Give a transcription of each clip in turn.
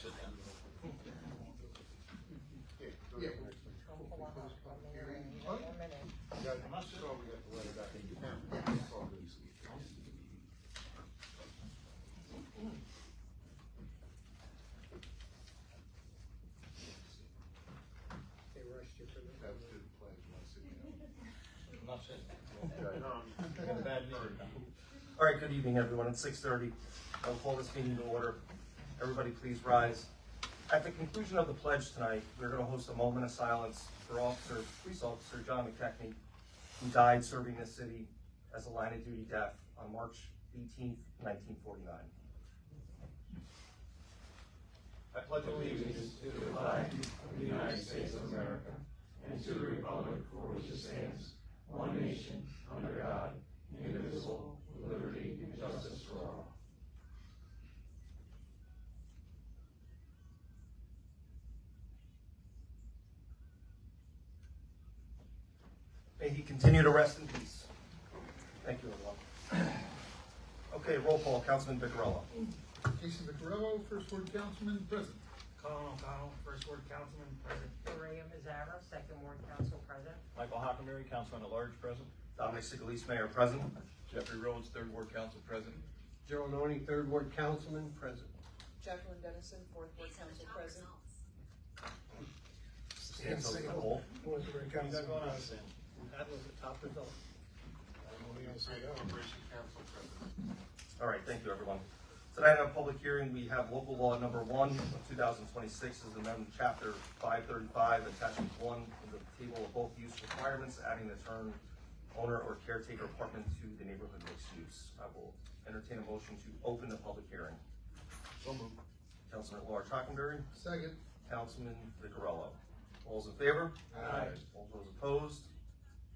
Sit down. They rushed you for the. I'm not sitting. I got a bad knee. All right, good evening, everyone. It's 6:30. I'll call this meeting to order. Everybody please rise. At the conclusion of the pledge tonight, we're going to host a moment of silence for Police Officer John McKechnie, who died serving this city as a line of duty death on March 18th, 1949. I pledge allegiance to the flag of the United States of America and to the republic for which it stands, one nation, under God, indivisible, with liberty and justice for all. May he continue to rest in peace. Thank you, everyone. Okay, roll call. Councilman Vicarello. Jason Vicarello, first ward councilman, present. Colin O'Connell, first ward councilman, present. Maria Mazzara, second ward council president. Michael Hockenberry, Councilman at Large, present. Dominic Sigalese, Mayor, present. Jeffrey Rhodes, Third Ward Council, present. Joe Noni, third ward councilman, present. Jacqueline Dennison, fourth ward council president. Stand so full. Fourth ward What you got councilman. going on, Sam? That was the top result. All right, thank you, everyone. Tonight on public hearing, we have local law number 1 of 2026 as amendment chapter 535, attachment 1 in the table of both use requirements, adding the term owner or caretaker apartment to the neighborhood mixed use. I will entertain a motion to open the public hearing. So moved. Councilman at Large Hockenberry, Second. Councilman Vicarello. All those in favor? Aye. All those opposed?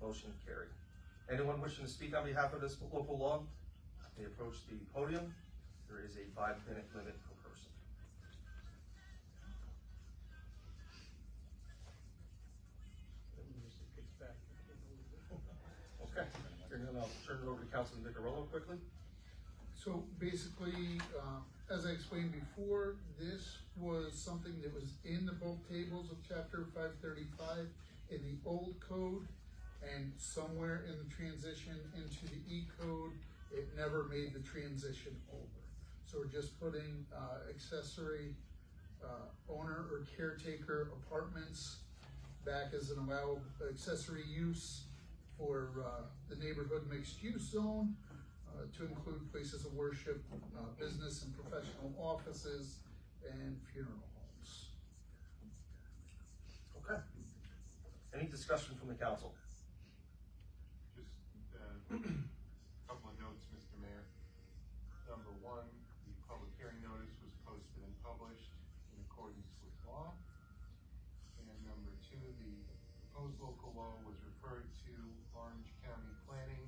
Motion carried. Anyone wishing to speak on behalf of this local law may approach the podium. There is a 5-minute limit per person. Okay, hearing none, I'll turn it over to Councilman Vicarello quickly. So basically, as I explained before, this was something that was in the bulk tables of chapter 535 in the old code, and somewhere in the transition into the E code, it never made the transition over. So we're just putting accessory owner or caretaker apartments back as an allowable accessory use for the neighborhood mixed use zone, to include places of worship, business and professional offices, and funeral homes. Okay. Any discussion from the council? Just a couple of notes, Mr. Mayor. Number one, the public hearing notice was posted and published in accordance with law. And number two, the proposed local law was referred to Orange County Planning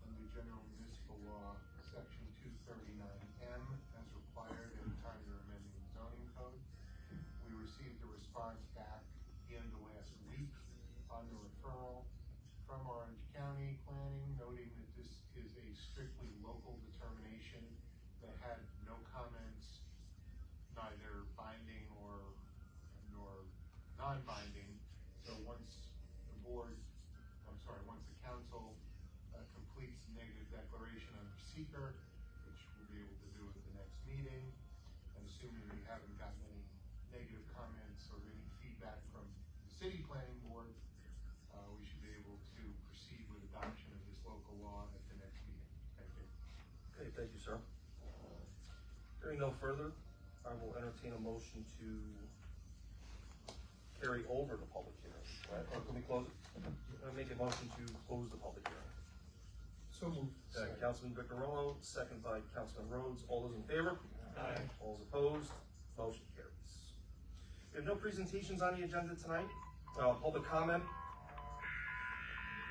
under General Municipal Law, Section 239M, as required at the time of amending the zoning code. We received a response back at the end of last week on the referral from Orange County Planning, noting that this is a strictly local determination that had no comments, neither binding nor non-binding. So once the council completes the negative declaration under seeker, which we'll be able to do at the next meeting, and assuming we haven't gotten any negative comments or any feedback from the city planning board, we should be able to proceed with adoption of this local law at the next meeting. Thank you. Okay, thank you, sir. Hearing no further, I will entertain a motion to carry over the public hearing. Right, or can we close it? I'm gonna make a motion to close the public hearing. So moved. Councilman Vicarello, second by Councilman Rhodes. All those in favor? Aye. All those opposed? Motion carries. We have no presentations on the agenda tonight. Public comment.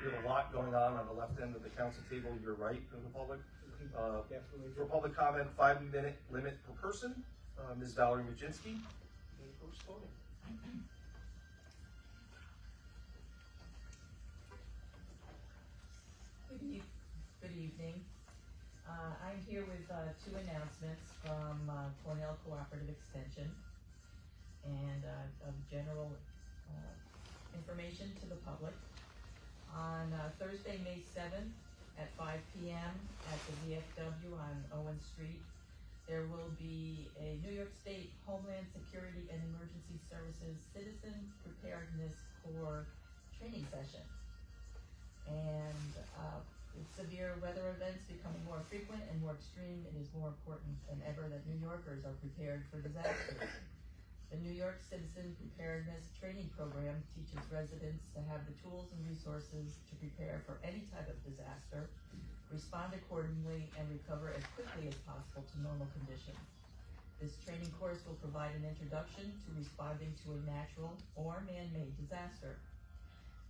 We have a lot going on the left end of the council table, your right of the public. Definitely. For public comment, 5-minute limit per person. Ms. Valerie Majinski. Good evening. I I'm here with two announcements from Cornell Cooperative Extension and of general information to the public. On Thursday, May 7th at 5 p.m. at the VFW on Owen Street, there will be a New York State Homeland Security and Emergency Services Citizen Preparedness Corps training session. And with severe weather events becoming more frequent and more extreme, it is more important than ever that New Yorkers are prepared for disasters. The New York Citizen Preparedness Training Program teaches residents to have the tools and resources to prepare for any type of disaster, respond accordingly, and recover as quickly as possible to normal conditions. This training course will provide an introduction to responding to a natural or man-made disaster.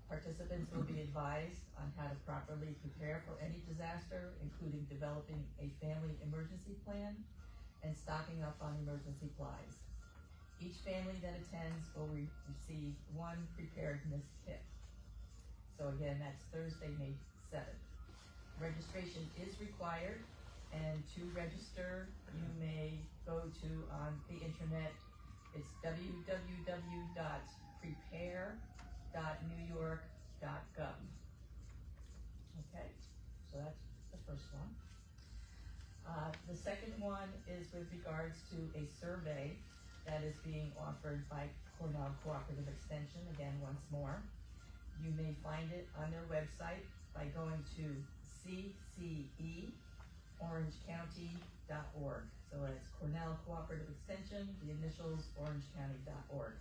Participants will be advised on how to properly prepare for any disaster, including developing a family emergency plan and stocking up on emergency supplies. Each family that attends will receive one preparedness kit. So again, that's Thursday, May 7th. Registration is required, and to register, you may go to on the internet. It's www.prepare.newyork.gov. Okay, so that's the first one. The second one is with regards to a survey that is being offered by Cornell Cooperative Extension, again, once more. You may find it on their website by going to cceorangecounty.org. So that's Cornell Cooperative Extension, the initials, orangecounty.org.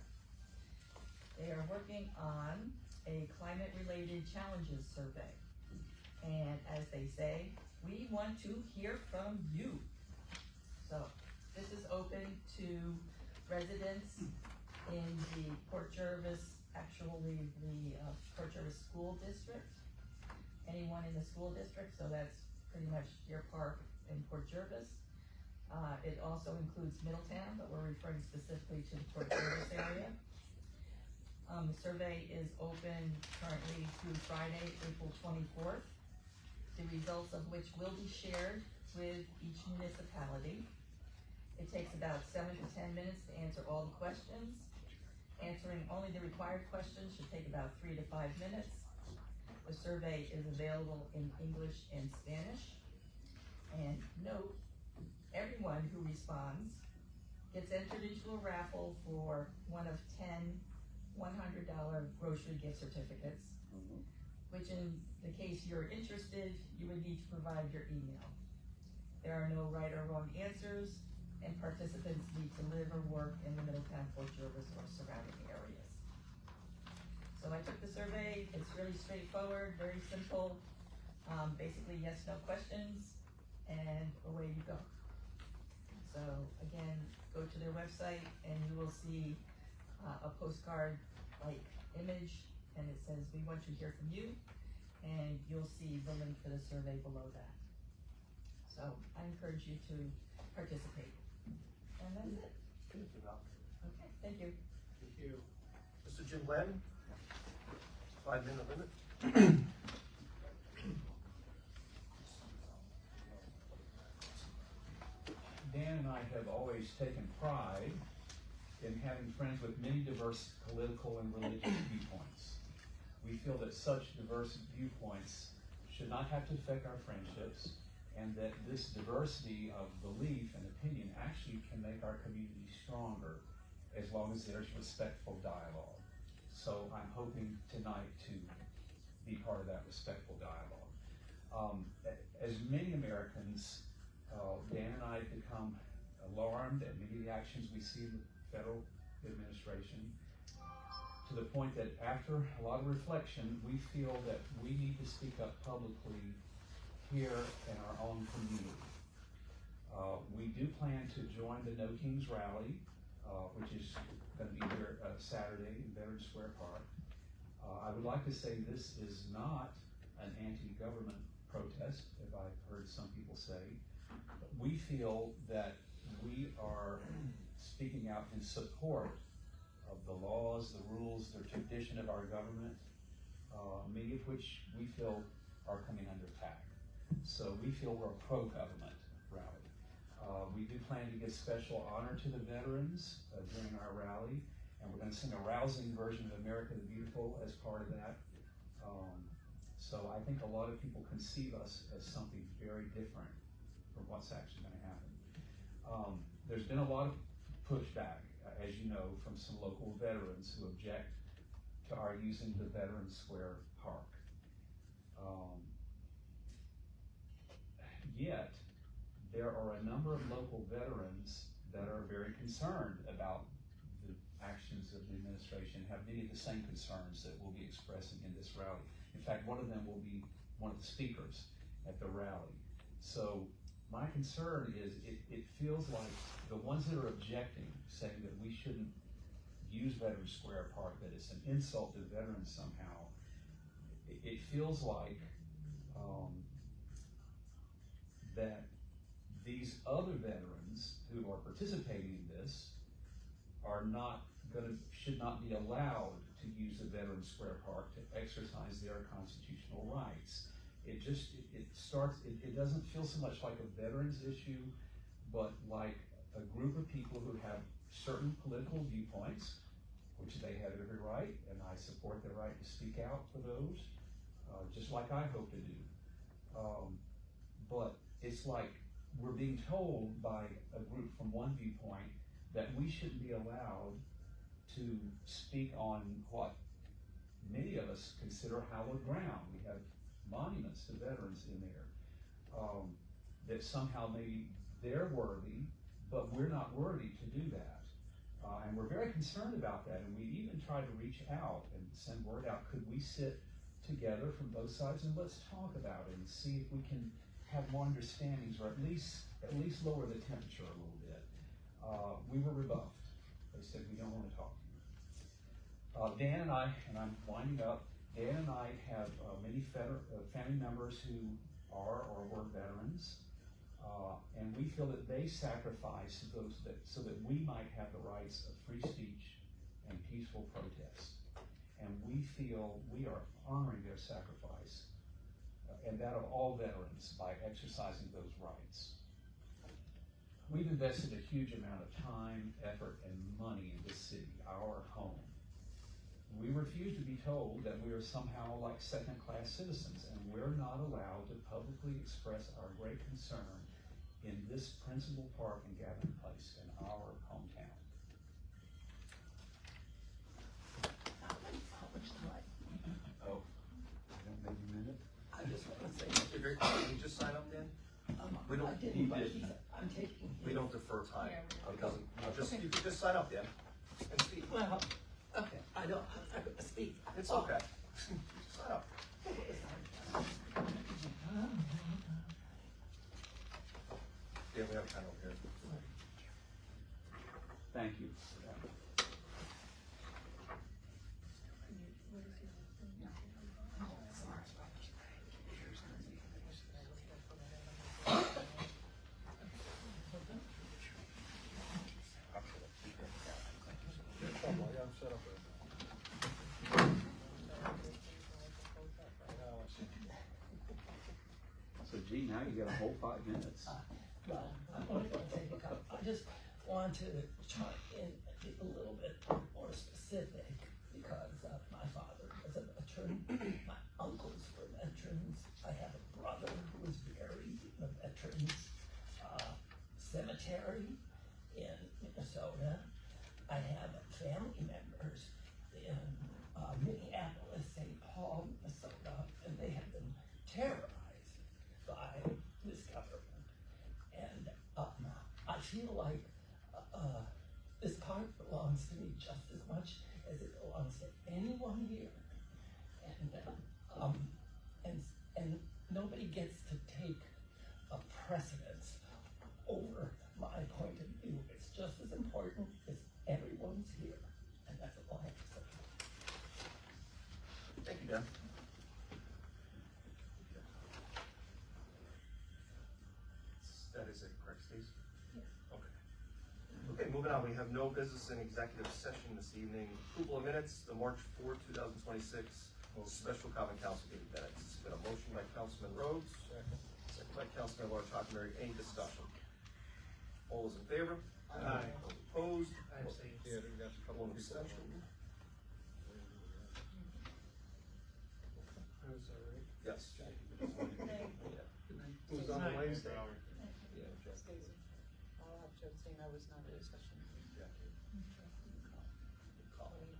They are working on a climate-related challenges survey. And as they say, we want to hear from you. So this is open to residents in the Port Jervis, actually the Port Jervis School District, anyone in the school district, so that's pretty much Deer Park and Port Jervis. It also includes Middletown, but we're referring specifically to the Port Jervis area. The survey is open currently through Friday, April 24th, the results of which will be shared with each municipality. It takes about 7 to 10 minutes to answer all the questions. Answering only the required questions should take about 3 to 5 minutes. The survey is available in English and Spanish. And note, everyone who responds gets entered into a raffle for one of 10 $100 grocery gift certificates, which in the case you're interested, you would need to provide your email. There are no right or wrong answers, and participants need to live or work in the Middletown, Port Jervis, or surrounding areas. So I took the survey. It's really straightforward, very simple. Basically yes, no questions, and away you go. So again, go to their website and you will see a postcard-like image, and it says, we want to hear from you, and you'll see the link for the survey below that. So I encourage you to participate. And that's it. Thank you, Val. Okay, thank you. Thank you. Mr. Jim Glenn, 5-minute limit. Dan and I have always taken pride in having friends with many diverse political and religious viewpoints. We feel that such diverse viewpoints should not have to affect our friendships, and that this diversity of belief and opinion actually can make our community stronger as long as there's respectful dialogue. So I'm hoping tonight to be part of that respectful dialogue. As many Americans, Dan and I have become alarmed at many of the actions we see in the federal administration, to the point that after a lot of reflection, we feel that we need to speak up publicly here in our own community. We do plan to join the No Kings rally, which is going to be here Saturday in Veterans Square Park. I would like to say this is not an anti-government protest, as I've heard some people say. But we feel that we are speaking out in support of the laws, the rules, the tradition of our government, many of which we feel are coming under attack. So we feel we're pro-government. rally. We do plan to give special honor to the veterans during our rally, and we're going to sing a rousing version of America the Beautiful as part of that. So I think a lot of people conceive us as something very different from what's actually going to happen. There's been a lot of pushback, as you know, from some local veterans who object to our using the Veterans Square Park. Yet, there are a number of local veterans that are very concerned about the actions of the administration, have many of the same concerns that we'll be expressing in this rally. In fact, one of them will be one of the speakers at the rally. So my concern is it feels like the ones that are objecting, saying that we shouldn't use Veterans Square Park, that it's an insult to veterans somehow, it feels like that these other veterans who are participating in this should not be allowed to use the Veterans Square Park to exercise their constitutional rights. It doesn't feel so much like a veterans issue, but like a group of people who have certain political viewpoints, which they have every right, and I support their right to speak out for those, just like I hope to do. But it's like we're being told by a group from one viewpoint that we shouldn't be allowed to speak on what many of us consider hallowed ground. We have monuments to veterans in there, that somehow maybe they're worthy, but we're not worthy to do that. And we're very concerned about that, and we even try to reach out and send word out. Could we sit together from both sides and let's talk about it and see if we can have more understandings, or at least lower the temperature a little bit. We were rebuffed. They said, we don't want to talk to you. Dan and I, and I'm winding up, Dan and I have many family members who are or were veterans, and we feel that they sacrificed so that we might have the rights of free speech and peaceful protest. And we feel we are honoring their sacrifice, and that of all veterans, by exercising those rights. We've invested a huge amount of time, effort, and money in this city, our home. We refuse to be told that we are somehow like second-class citizens, and we're not allowed to publicly express our great concern in this principal park and gathering place in our hometown. How much time? Oh, maybe a minute? I just want to say, Can you just sign up, Dan? We don't- I didn't, he but did. I'm taking. We don't defer time. Yeah, Because you can just sign up, Dan, and speak. Well, okay, I'm not gonna speak. It's okay. Just sign up. Dan, we have a pen over here. Thank you. So gee, now you got a whole 5 minutes. Well, I'm only gonna take a couple. I just want to try and be a little bit more specific, because my father was a veteran, my uncles were veterans, I have a brother who was buried in the veterans cemetery in Minnesota. I have family members in Minneapolis, St. Paul, Minnesota, and they have been terrorized by this government. And I feel like this park belongs to me just as much as it belongs to anyone here. And nobody gets to take a precedence over my point of view. It's just as important as everyone's here, and that's all I have to say. Thank you, Dan. That is it, correct, Stacey? Yes. Okay. Okay, moving on, we have no business in executive session this evening. Approval of minutes, the March 4, 2026 Special Common Council meeting minutes. Got a motion by Councilman Rhodes, second by Councilman Laura Hockenberry. Any discussion? All those in favor? Aye. All opposed? I abstain. Yeah, we got a couple One of people. abstention. I was all right. Yes. Good night. It was on the Wednesday. Stacy. I'll have to abstain, I was not in discussion.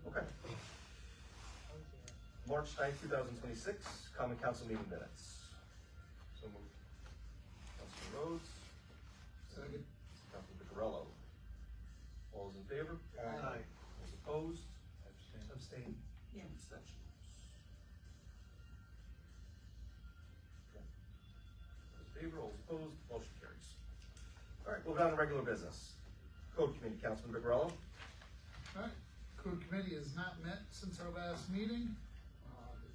Okay. March 9th, 2026, Common Council meeting minutes. So moved. Councilman Rhodes, Second. Councilman Piccarello. All those in favor? Aye. Those opposed? Abstain. Abstain. Two abstentions. Okay. Those in favor, all those opposed, motion carries. All right, moving on to regular business. Code Committee, Councilman Piccarello. Alright, Code Committee has not met since our last meeting.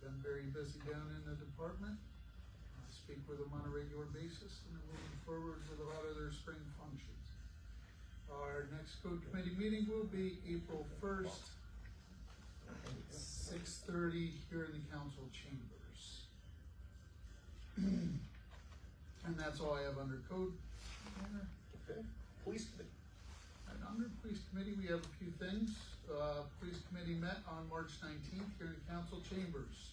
They've been very busy down in the department. I speak with them on a regular basis and they're moving forward with a lot of their spring functions. Our next Code Committee meeting will be April 1st, 6:30 here in the council chambers. And that's all I have under Code. Okay. Police Committee. And under Police Committee, we have a few things. Police Committee met on March 19th here in council chambers.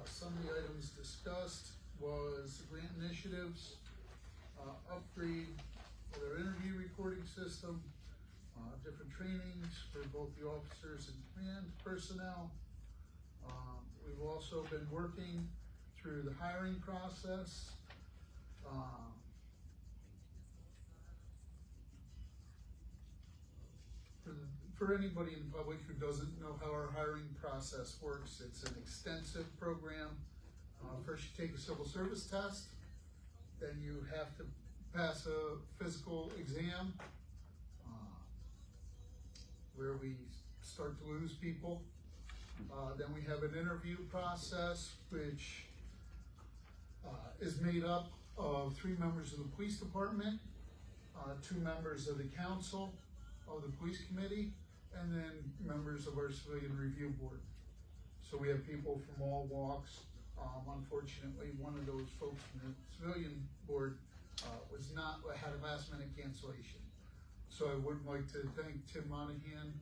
Some of the items discussed was grant initiatives, upgrade of their interview recording system, different trainings for both the officers and command personnel. We've also been working through the hiring process. For anybody in the public who doesn't know how our hiring process works, it's an extensive program. First you take a civil service test, then you have to pass a physical exam, where we start to lose people. Then we have an interview process, which is made up of 3 members of the police department, 2 members of the council, of the police committee, and then members of our civilian review board. So we have people from all walks. Unfortunately, one of those folks from the civilian board had a last minute cancellation. So I would like to thank Tim Monahan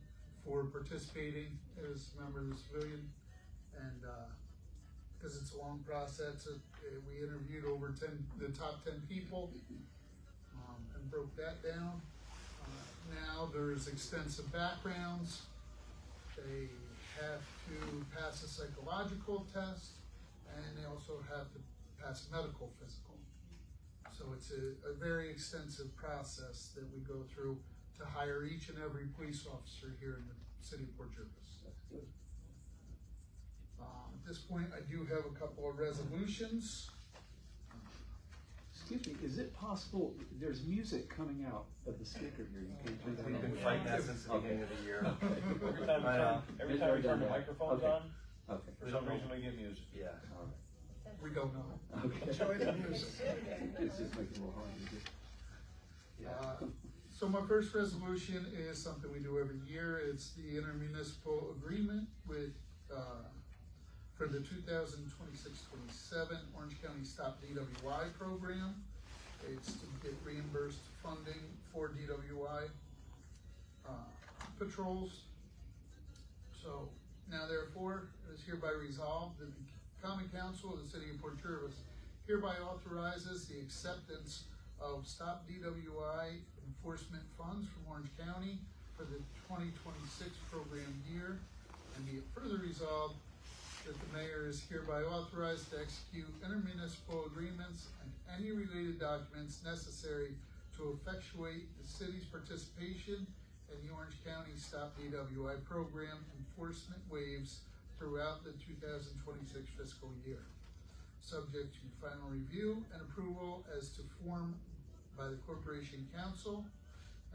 for participating as a member of the civilian, and because it's a long process, we interviewed over the top 10 people, and broke that down. Now there's extensive backgrounds. They have to pass a psychological test, and they also have to pass a medical physical. So it's a very extensive process that we go through to hire each and every police officer here in the city of Port Jervis. At this point, I do have a couple of resolutions. Excuse me, is it possible, there's music coming out of the speaker here, you can turn that We've been on? fighting that since the beginning of the year. Every time we turn the microphones Okay. on, Okay, for some reason we get music. Yeah. all right. We don't know. Okay. Enjoy the music. It's just making it a little hard to do. Yeah. So my first resolution is something we do every year. It's the intermunicipal agreement with, for the 2026-27 Orange County Stop DWI program. It's to get reimbursed funding for DWI patrols. So now therefore, it is hereby resolved that the Common Council of the City of Port Jervis hereby authorizes the acceptance of Stop DWI enforcement funds from Orange County for the 2026 program year, and be it further resolved that the mayor is hereby authorized to execute intermunicipal agreements and any related documents necessary to effectuate the city's participation in the Orange County Stop DWI program enforcement waves throughout the 2026 fiscal year, subject to final review and approval as to form by the Corporation Council,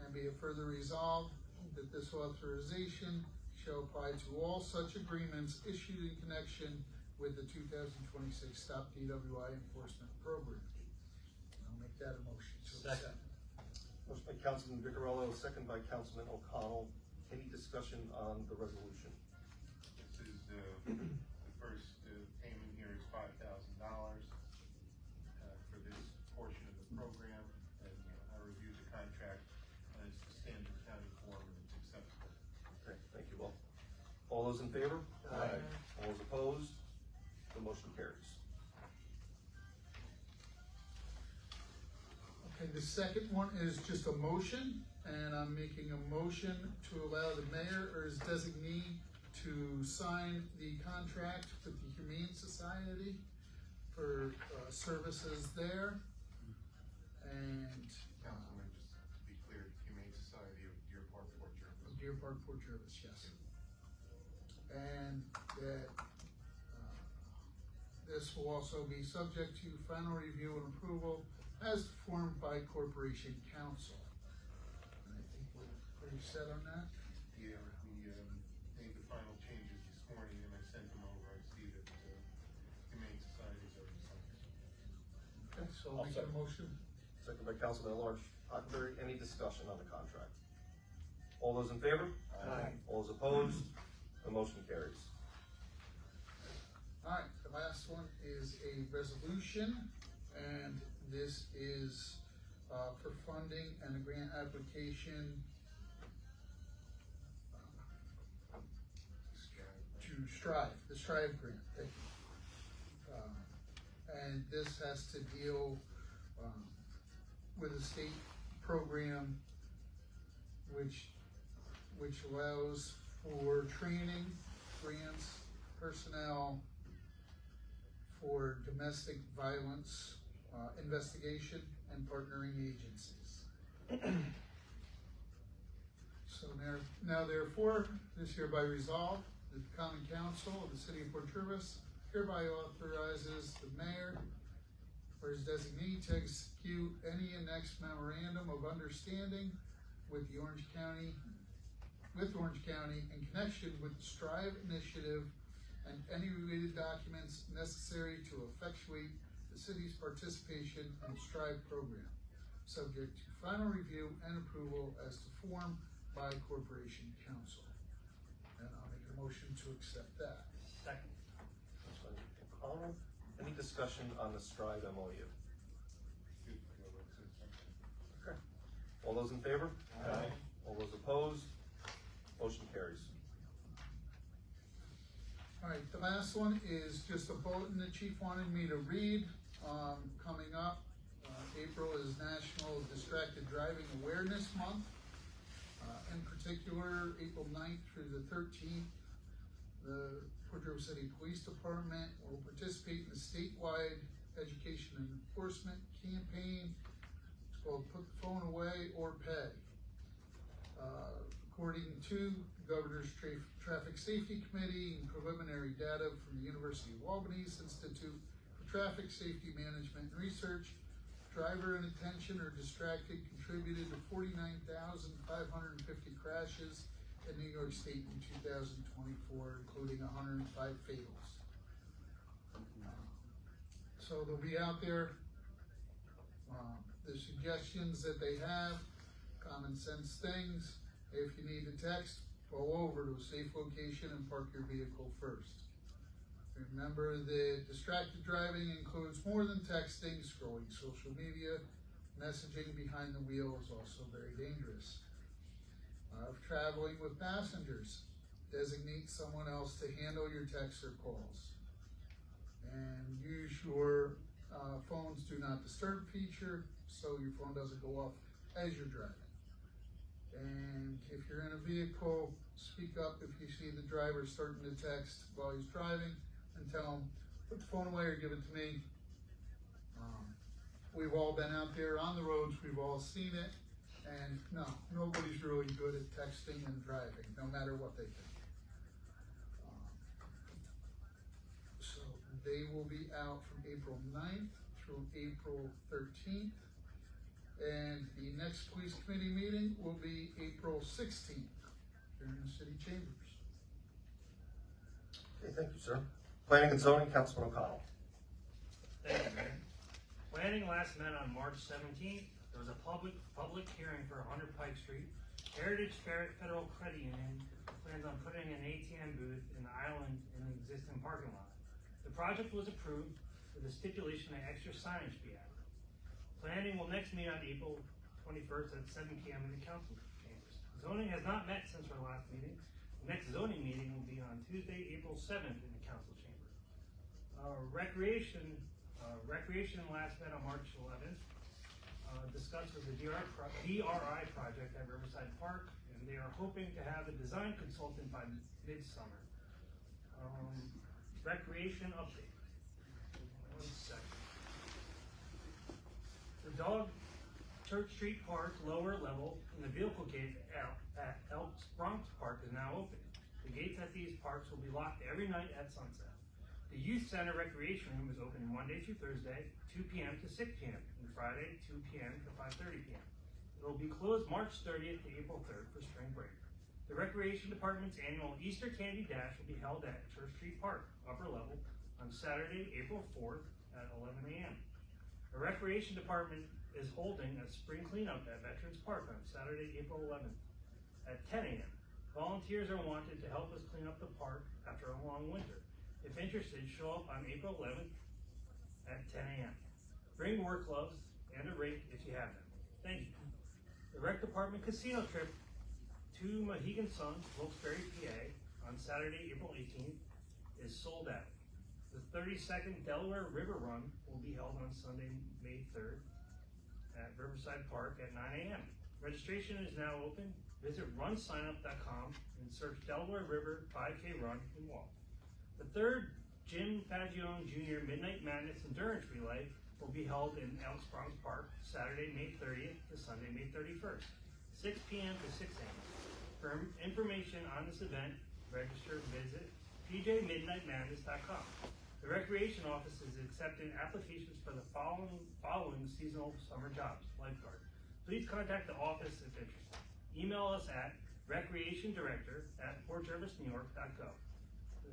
and be it further resolved that this authorization shall apply to all such agreements issued in connection with the 2026 Stop DWI enforcement program. I'll make that a motion to accept. Motion by Councilman Piccarello, second by Councilman O'Connell. Any discussion on the resolution? This is the first All those in favor? Aye. All those opposed? The motion carries. Okay, the second one is just a motion, and I'm making a motion to allow the mayor or his designee to sign the contract with the Humane Society for services there. And Councilman, just to be clear, Humane Society of Deer Park, Fort Jervis. Deer Park, Fort Jervis, yes. And that this will also be subject to final review and approval as formed by Corporation Council. And I think we're pretty set on that. Yeah, we made the final changes this morning and I sent them over. I see that Humane Society's already signed. Okay, so I'll I'll make a second. motion. Second by Councilman at-large Hockenberry. Any discussion on the contract? All those in favor? Aye. All those opposed? The motion carries. All right, the last one is a resolution, and this is for funding and a grant application to Strive, the Strive grant, thank you. And this has to deal with a state program which allows for training, grants, personnel for domestic violence investigation and partnering agencies. So now therefore, this hereby resolved, that the Common Council of the City of Port Jervis hereby authorizes the mayor or his designee to execute any and next memorandum of understanding with Orange County in connection with the Strive Initiative and any related documents necessary to effectuate the city's participation in the Strive program, subject to final review and approval as to form by Corporation Council. And I'll make a motion to accept that. Second. Councilman O'Connell. Any discussion on the Strive MOU? Good to go with citizen. Okay. All those in favor? Aye. All those opposed? Motion carries. All right, the last one is just a bulletin the chief wanted me to read. Coming up, April is National Distracted Driving Awareness Month. In particular, April 9th through the 13th, the Port Jervis City Police Department will participate in the statewide education and enforcement campaign. It's called Put the Phone Away or Pay. According to the Governor's Traffic Safety Committee and preliminary data from the University of Albany's Institute for Traffic Safety Management and Research, driver inattention or distracted contributed to 49,550 crashes in New York State in 2024, including 105 fatals. So they'll be out there. The suggestions that they have, common sense things. If you need to text, pull over to a safe location and park your vehicle first. Remember that distracted driving includes more than texting. Scrolling social media, messaging behind the wheel is also very dangerous. If traveling with passengers, designate someone else to handle your texts or calls. And use your phone's do not disturb feature so your phone doesn't go off as you're driving. And if you're in a vehicle, speak up if you see the driver starting to text while he's driving and tell him, put the phone away or give it to me. We've all been out there on the roads, we've all seen it, and no, nobody's really good at texting and driving, no matter what they think. So they will be out from April 9th through April 13th. And the next police committee meeting will be April 16th here in the city chambers. Okay, thank you, sir. Planning and zoning, Councilman O'Connell. Thank you, Mayor. Planning last met on March 17th. There was a public hearing for 100 Pike Street. Heritage Federal Credit Union plans on putting an ATM booth in the island in the existing parking lot. The project was approved with a stipulation that extra signage be added. Planning will next meet on April 21st at 7 p.m. in the council chambers. Zoning has not met since our last meeting. Next zoning meeting will be on Tuesday, April 7th in the council chamber. Recreation last met on March 11th. Discussed with the DRI project at Riverside Park, and they are hoping to have a design consultant by midsummer. Recreation update. 1 second. The dog Church Street Park lower level and the vehicle gate at Elks Bronx Park is now open. The gates at these parks will be locked every night at sunset. The Youth Center Recreation Room is open Monday through Thursday, 2 p.m. to 6 p.m., and Friday, 2 p.m. to 5:30 p.m. It will be closed March 30th to April 3rd for spring break. The Recreation Department's annual Easter Candy Dash will be held at Church Street Park, upper level, on Saturday, April 4th at 11 a.m. The Recreation Department is holding a spring cleanup at Veterans Park on Saturday, April 11th at 10 a.m. Volunteers are wanted to help us clean up the park after a long winter. If interested, show up on April 11th at 10 a.m. Bring work gloves and a rake if you have them. Thank you. The Rec Department casino trip to Mohegan Sun, Wilkes-Barre, PA on Saturday, April 18th is sold out. The 32nd Delaware River Run will be held on Sunday, May 3rd at Riverside Park at 9 a.m. Registration is now open. Visit runsignup.com and search Delaware River 5K Run and Walk. The third Jim Fagione Jr. Midnight Madness Endurance Relay will be held in Elks Bronx Park Saturday, May 30th to Sunday, May 31st, 6 p.m. to 6 a.m. For information on this event, register, visit pjmidnightmadness.com. The Recreation Office is accepting applications for the following seasonal summer jobs: lifeguard. Please contact the office if interested. Email us at recreationdirector@portjervisnewyork.gov.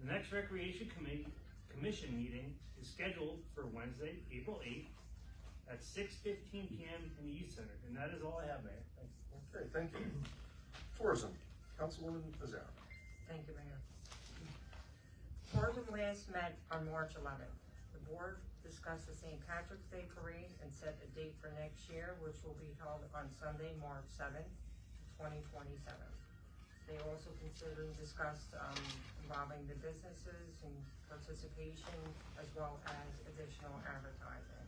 The next Recreation Commission meeting is scheduled for Wednesday, April 8th at 6:15 p.m. in the Youth Center. And that is all I have, Mayor. Thank you. Okay, thank you. Tourism, Councilwoman Pizarro. Thank you, Mayor. Tourism last met on March 11th. The board discussed the St. Patrick's Day Parade and set a date for next year, which will be held on Sunday, March 7th, 2027. They also considered and discussed involving the businesses and participation as well as additional advertising.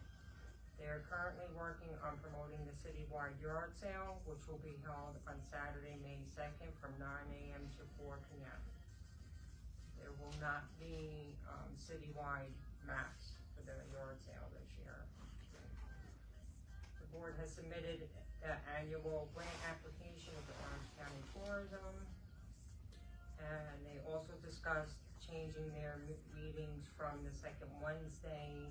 They are currently working on promoting the citywide yard sale, which will be held on Saturday, May 2nd from 9 a.m. to 4 p.m. There will not be citywide maps for the yard sale this year. The board has submitted the annual grant application of the Orange County Tourism, and they also discussed changing their meetings from the second Wednesday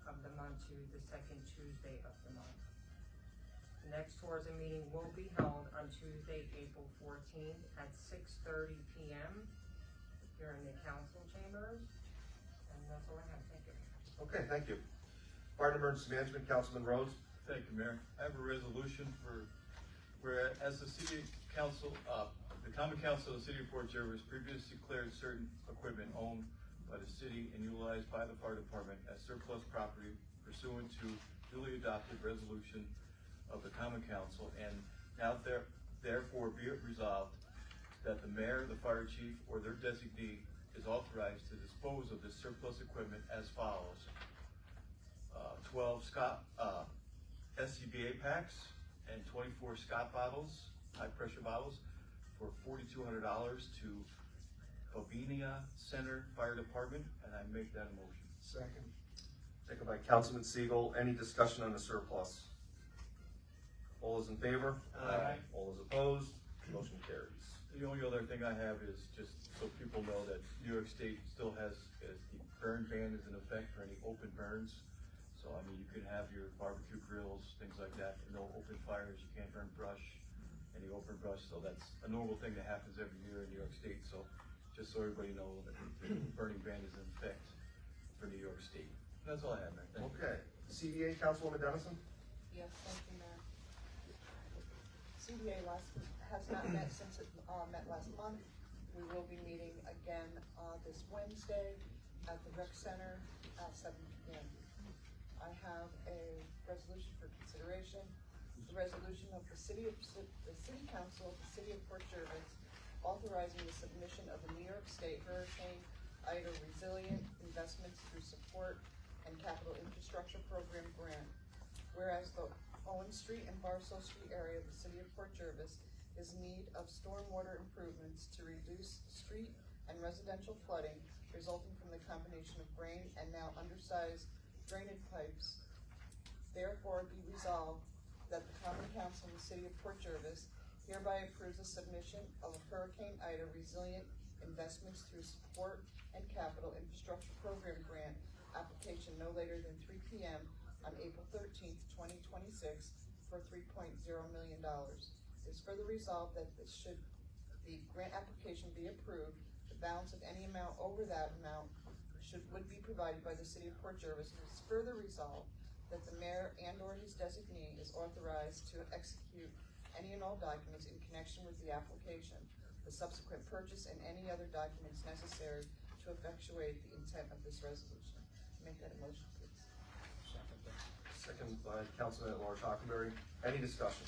of the month to the second Tuesday of the month. The next tourism meeting will be held on Tuesday, April 14th at 6:30 p.m. here in the council chambers, and that's all I have. Thank you. Okay, thank you. Fire and Emergency Management, Councilman Rhodes. Thank you, Mayor. I have a resolution where as the city council, the common council of the city of Port Jervis previously declared certain equipment owned by the city and utilized by the fire department as surplus property pursuant to duly adopted resolution of the common council, and now therefore be it resolved that the mayor, the fire chief, or their designee is authorized to dispose of this surplus equipment as follows. 12 Scott SCBA packs and 24 Scott bottles, high pressure bottles, for $4,200 to Covinia Center Fire Department, and I make that a motion. Second. Second by Councilman Siegel. Any discussion on the surplus? All those in favor? Aye. All those opposed? Motion carries. The only other thing I have is just so people know that New York State still has, the burn ban is in effect for any open burns. So, I mean, you can have your barbecue grills, things like that, no open fires, you can't burn brush, any open brush, so that's a normal thing that happens every year in New York State. So, just so everybody knows that the burning ban is in effect for New York State. That's all I have, Mayor. Thank you. Okay. CDA, Councilwoman Dennison. Yes, thank you, Mayor. CBA has not met since it met last month. We will be meeting again this Wednesday at the Rec Center at 7 p.m. I have a resolution for consideration. The resolution of the City Council of the City of Port Jervis authorizing the submission of the New York State Hurricane Ida Resilient Investments through Support and Capital Infrastructure Program grant. Whereas the Owen Street and Barstow Street area of the city of Port Jervis is in need of stormwater improvements to reduce street and residential flooding resulting from the combination of rain and now undersized drainage pipes. Therefore be resolved that the Common Council of the city of Port Jervis hereby approves the submission of a Hurricane Ida Resilient Investments through Support and Capital Infrastructure Program grant application no later than 3 p.m. on April 13th, 2026 for $3.0 million. It is further resolved that should the grant application be approved, the balance of any amount over that amount would be provided by the city of Port Jervis. It is further resolved that the mayor and/or his designee is authorized to execute any and all documents in connection with the application, the subsequent purchase, and any other documents necessary to effectuate the intent of this resolution. Make that a motion, please. Second by Councilman at Large Hockenberry. Any discussion?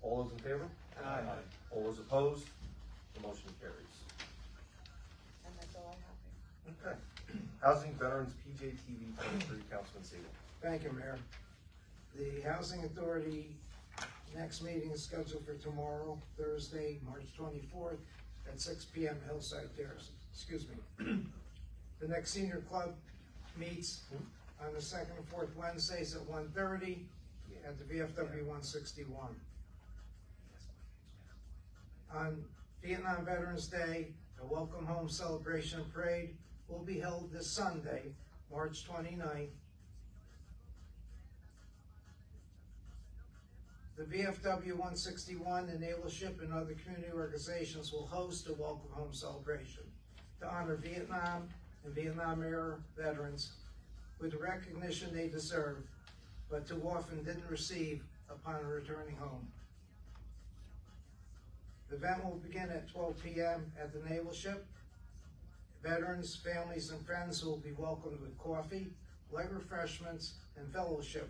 All those in favor? Aye. All those opposed? The motion carries. And that's all I have. Okay. Housing Veterans PJTV 23, Councilman Siegel. Thank you, Mayor. The Housing Authority next meeting is scheduled for tomorrow, Thursday, March 24th at 6 p.m. Hillside Terrace. Excuse me. The next senior club meets on the second and fourth Wednesdays at 1:30 at the VFW 161. On Vietnam Veterans Day, a Welcome Home Celebration Parade will be held this Sunday, March 29th. The VFW 161 and Navalship and other community organizations will host a Welcome Home celebration to honor Vietnam and Vietnam-era veterans with the recognition they deserve, but too often didn't receive upon returning home. The event will begin at 12 p.m. at the Navalship. Veterans, families, and friends will be welcomed with coffee, light refreshments, and fellowship,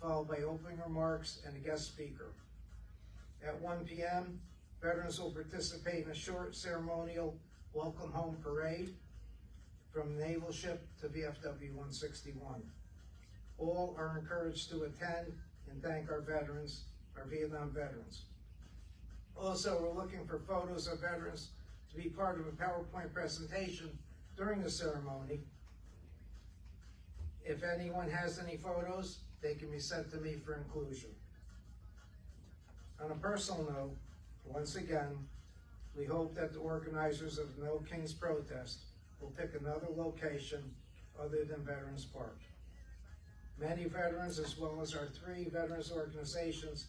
followed by opening remarks and a guest speaker. At 1 p.m., veterans will participate in a short ceremonial welcome home parade from Navalship to VFW 161. All are encouraged to attend and thank our veterans, our Vietnam veterans. Also, we're looking for photos of veterans to be part of a PowerPoint presentation during the ceremony. If anyone has any photos, they can be sent to me for inclusion. On a personal note, once again, we hope that the organizers of the No Kings protest will pick another location other than Veterans Park. Many veterans, as well as our 3 veterans organizations,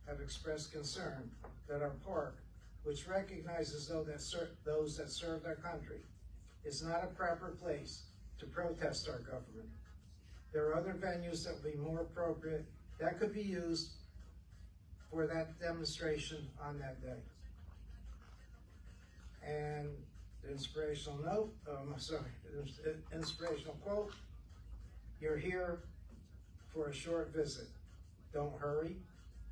have expressed concern that our park, which recognizes those that served our country, is not a proper place to protest our government. There are other venues that will be more appropriate that could be used for that demonstration on that day. And the inspirational note, inspirational quote, you're here for a short visit. Don't hurry,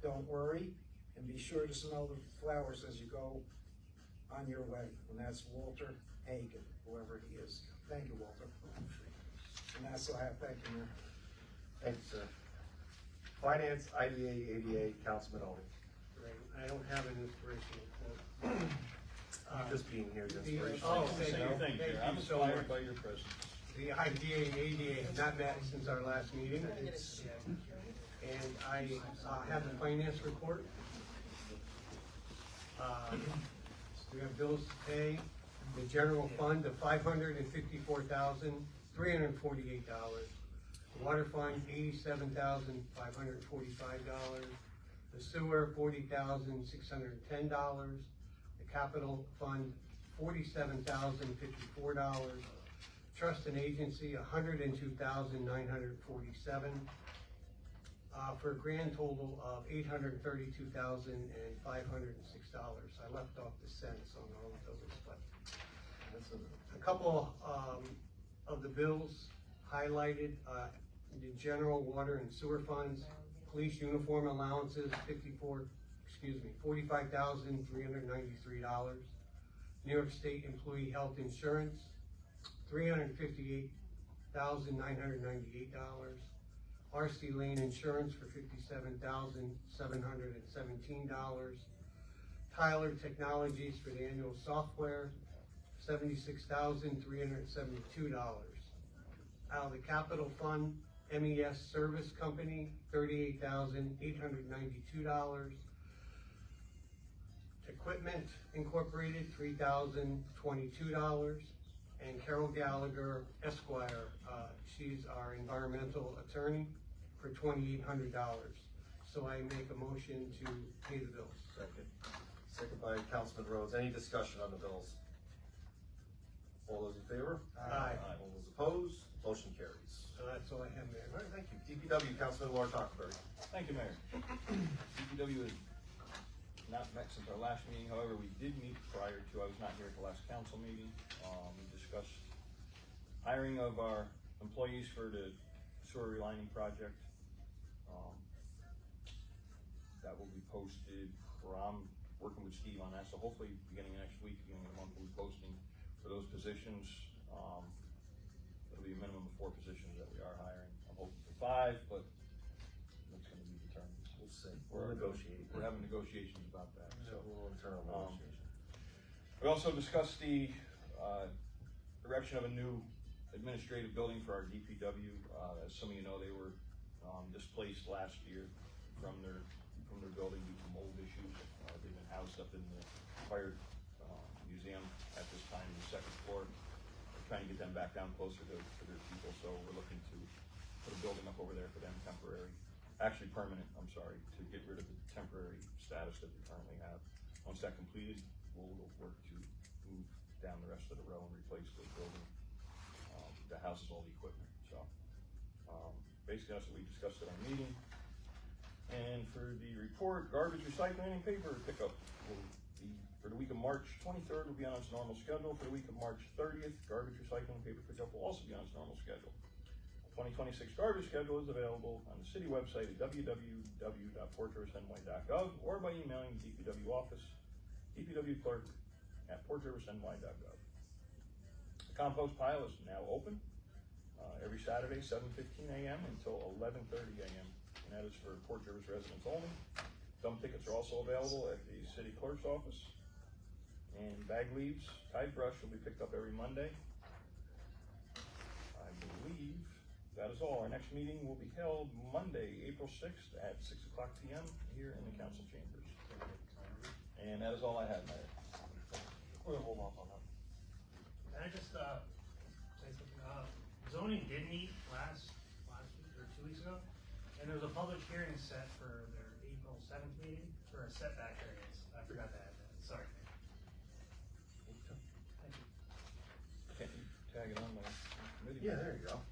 don't worry, and be sure to smell the flowers as you go on your way. And that's Walter Hagen, whoever he is. Thank you, Walter. And that's all I have. Thank you, Mayor. Thank you, sir. Finance, IDA, ADA, Councilman Owen. Right, I don't have an inspirational quote. You just being here, the the- inspiration. oh, Say thank your you. thing, Thank Chair. you I'm so inspired much. by your presence. The IDA and ADA have not met since our last meeting. And I have the finance report. We have bills to pay. The general fund of $554,348. The water fund, $87,545. The sewer, $40,610. The capital fund, $47,054. Trust and agency, $102,947. For a grand total of $832,506. I left off the cents on all of those, but a couple of the bills highlighted, the general water and sewer funds, police uniform allowances, $45,393. New York State Employee Health Insurance, $358,998. RC Lane Insurance for $57,717. Tyler Technologies for the annual software, $76,372. Out of the Capital Fund, MES Service Company, $38,892. Equipment Incorporated, $3,022. And Carol Gallagher Esquire, she's our environmental attorney, for $2,800. So I make a motion to pay the bills. Second. Second by Councilman Rhodes. Any discussion on the bills? All those in favor? Aye. All those opposed? Motion carries. So that's all I have, Mayor. All right, thank you. DPW, Councilman Laura Tockenberry. Thank you, Mayor. DPW has not met since our last meeting, however, we did meet prior to, I was not here at the last council meeting. We discussed hiring of our employees for the sewer relining project. That will be posted, or I'm working with Steve on that, so hopefully beginning of next week, beginning of the month, we'll be posting for those positions. It'll be a minimum of 4 positions that we are hiring. I'm hoping for 5, but that's gonna be determined. We'll see. We're negotiating. We're having negotiations about that, so. A little internal negotiation. We also discussed the erection of a new administrative building for our DPW. As some of you know, they were displaced last year from their building due to mold issues. They've been housed up in the fire museum at this time in the 2nd floor. We're trying to get them back down closer to their people, so we're looking to put a building up over there for them, permanent, I'm sorry, to get rid of the temporary status that we currently have. Once that's completed, we'll work to move down the rest of the row and replace the building that houses all the equipment. So basically that's what we discussed at our meeting. And for the report, garbage, recycling, and paper pickup will be for the week of March 23rd will be on its normal schedule. For the week of March 30th, garbage, recycling, and paper pickup will also be on its normal schedule. 2026 garbage schedule is available on the city website at www.portriversny.gov or by emailing the DPW office, dpwclerk@portriversny.gov. The compost pile is now open every Saturday, 7:15 a.m. until 11:30 a.m. and that is for Port Jervis residents only. Dump tickets are also available at the city clerk's office. And bag leaves, Tide brush will be picked up every Monday. I believe that is all. Our next meeting will be held Monday, April 6th at 6 o'clock p.m. here in the council chambers. And that is all I have, Mayor. We're gonna hold off on that. Can I just say something? Zoning did meet last week or 2 weeks ago, and there was a public hearing set for their April 7th meeting for a setback variance. I forgot to add that. Sorry. Thank you. Can't you tag it on my committee? Yeah, there you go.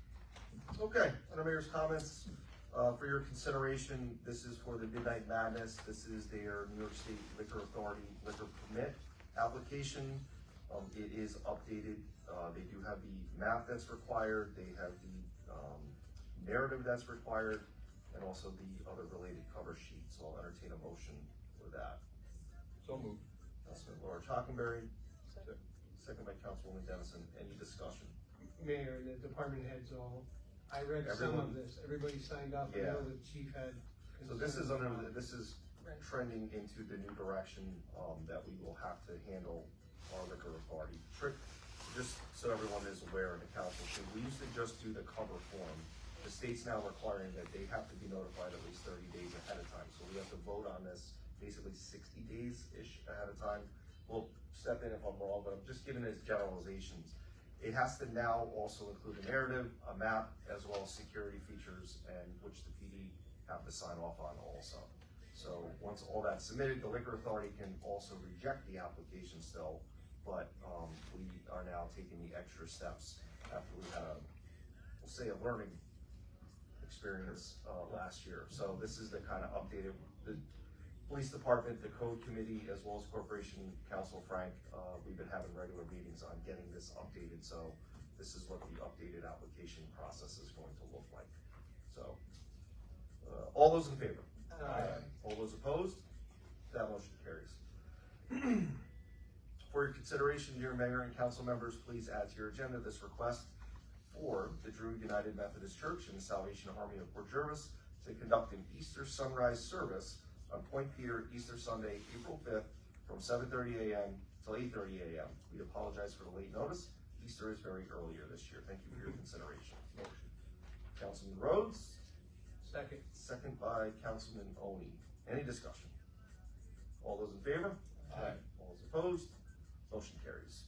Okay, under Mayor's comments, for your consideration, this is for the Midnight Madness. This is their New York State Liquor Authority liquor permit application. It is updated. They do have the map that's required. They have the narrative that's required, and also the other related cover sheet. So I'll entertain a motion for that. So moved. Councilman Laura Tockenberry, second by Councilwoman Dennison. Any discussion? Mayor and the department heads all, I read some of this, everybody signed off, I know the chief had. So this is this is trending into the new direction, that we will have to handle our liquor authority. Just so everyone is aware in the council, so we used to just do the cover form. The state's now requiring that they have to be notified at least 30 days ahead of time. So we have to vote on this basically 60 days-ish ahead of time. We'll step in if I'm wrong, but I'm just giving it as generalizations. It has to now also include a narrative, a map, as well as security features, and which the PD have to sign off on also. So once all that's submitted, the liquor authority can also reject the application still, but we are now taking the extra steps after we had we'll say a learning experience last year. So this is the kind of updated, the police department, the code committee, as well as Corporation Counsel Frank, we've been having regular meetings on getting this updated. So this is what the updated application process is going to look like. So all those in favor? Aye. All those opposed? That motion carries. For your consideration, dear Mayor and council members, please add to your agenda this request for the Druid United Methodist Church and the Salvation Army of Port Jervis to conduct an Easter sunrise service on Point Peter Easter Sunday, April 5th from 7:30 a.m. till 8:30 a.m. We apologize for the late notice. Easter is very earlier this year. Thank you for your consideration. Motion. Councilman Rhodes. Second. Second by Councilman Oni. Any discussion? All those in favor? Aye. All those opposed? Motion carries.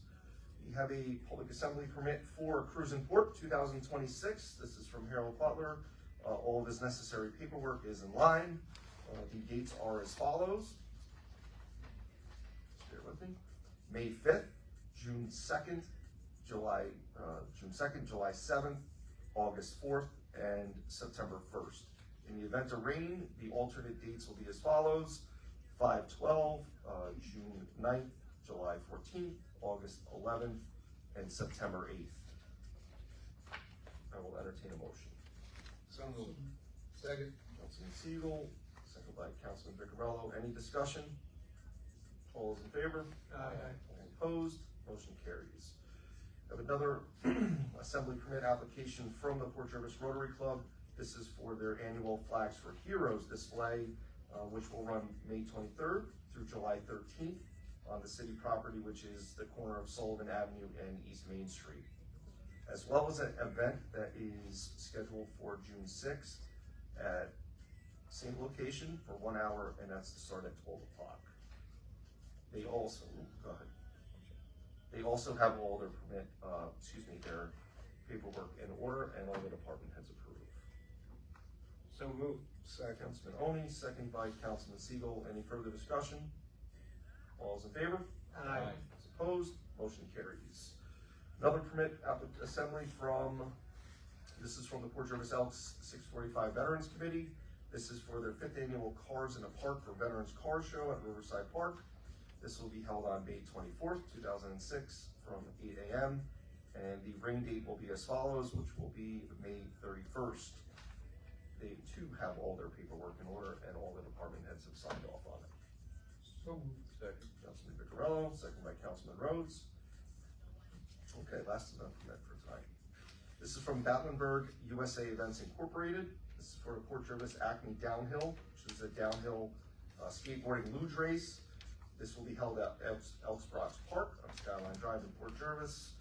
We have a public assembly permit for Cruise and Port 2026. This is from Harold Butler. All of his necessary paperwork is in line. The dates are as follows. Bear with me. May 5th, June 2nd, July 7th, August 4th, and September 1st. In the event of rain, the alternate dates will be as follows: 5/12, June 9th, July 14th, August 11th, and September 8th. I will entertain a motion. So moved. Second. Councilman Siegel, second by Councilman Vicarello. Any discussion? All those in favor? Aye. Any opposed? Motion carries. I have another assembly permit application from the Port Jervis Rotary Club. This is for their annual Flags for Heroes display, which will run May 23rd through July 13th on the city property, which is the corner of Sullivan Avenue and East Main Street, as well as an event that is scheduled for June 6th at same location for 1 hour, and that's to start at 12 o'clock. They also, go ahead. They also have all their their paperwork in order and all the department heads approved. So moved. Second. Councilman Oni, second by Councilman Siegel. Any further discussion? All those in favor? Aye. Those opposed? Motion carries. Another permit assembly this is from the Port Jervis Elks 645 Veterans Committee. This is for their 5th annual Cars in a Park for Veterans Car Show at Riverside Park. This will be held on May 24th, 2006 from 8 a.m. And the rain date will be as follows, which will be May 31st. They too have all their paperwork in order and all the department heads have signed off on it. So moved. Second. Councilman Vicarello, second by Councilman Rhodes. Okay, last permit for tonight. This is from Battenberg USA Events Incorporated. This is for the Port Jervis Acme Downhill, which is a downhill skateboarding luge race. This will be held at Elks Brox Park on Skyline Drive in Port Jervis.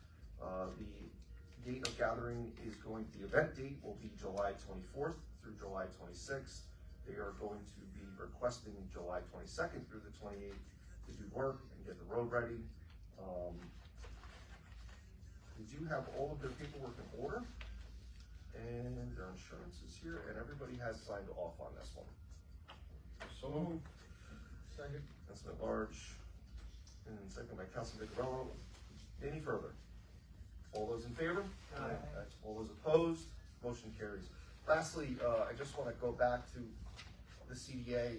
The date of gathering the event date will be July 24th through July 26th. They are going to be requesting July 22nd through the 28th to do work and get the road ready. They do have all of their paperwork in order, and their insurance is here, and everybody has signed off on this one. So moved. Second. Councilman Large, and second by Councilman Vicarello. Any further? All those in favor? Aye. All those opposed? Motion carries. Lastly, I just want to go back to the CDA.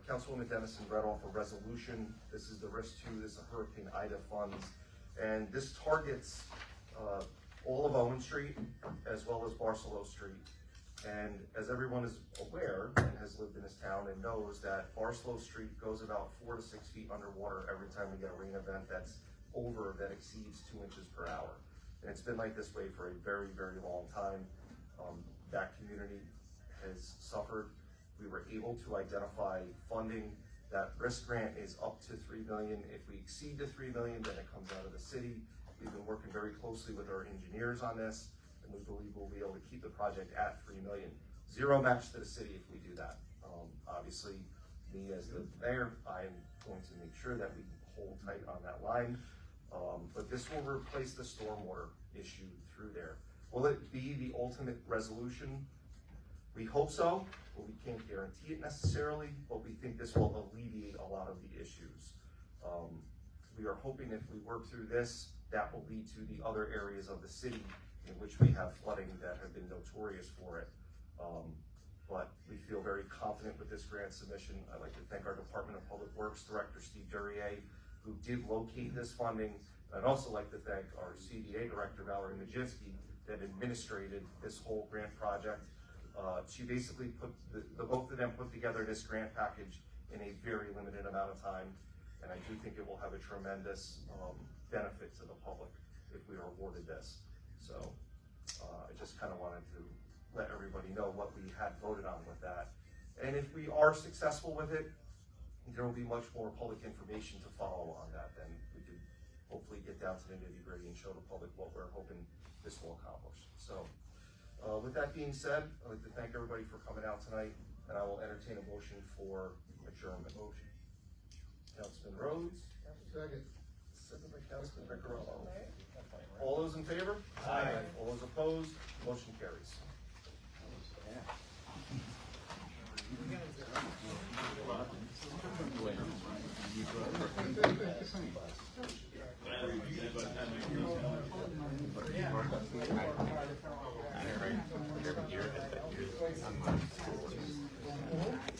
Councilwoman Dennison read off a resolution. This is the Risk 2, this is a Hurricane Ida funds. And this targets all of Owen Street as well as Barcelo Street. And as everyone is aware and has lived in this town and knows that Barcelo Street goes about 4 to 6 feet underwater every time we get a rain event that exceeds 2 inches per hour. And it's been like this way for a very, very long time. That community has suffered. We were able to identify funding. That risk grant is up to $3 million. If we exceed the $3 million, then it comes out of the city. We've been working very closely with our engineers on this, and we believe we'll be able to keep the project at $3 million. Zero match to the city if we do that. Obviously, me as the mayor, I am going to make sure that we hold tight on that line. But this will replace the stormwater issue through there. Will it be the ultimate resolution? We hope so, but we can't guarantee it necessarily, but we think this will alleviate a lot of the issues. We are hoping if we work through this, that will lead to the other areas of the city in which we have flooding that have been notorious for it. But we feel very confident with this grant submission. I'd like to thank our Department of Public Works Director, Steve Duryea, who did locate this funding. I'd also like to thank our CDA Director, Valerie Majinski, that administrated this whole grant project. She basically both of them put together this grant package in a very limited amount of time. And I do think it will have a tremendous benefit to the public if we are awarded this. So I just kind of wanted to let everybody know what we had voted on with that. And if we are successful with it, there will be much more public information to follow on that. Then we could hopefully get down to the nitty-gritty and show the public what we're hoping this will accomplish. So with that being said, I'd like to thank everybody for coming out tonight, and I will entertain a motion for adjournment. Motion. Councilman Rhodes. Second. Second by Councilman Riccarello. All those in favor? Aye. All those opposed? Motion carries. You're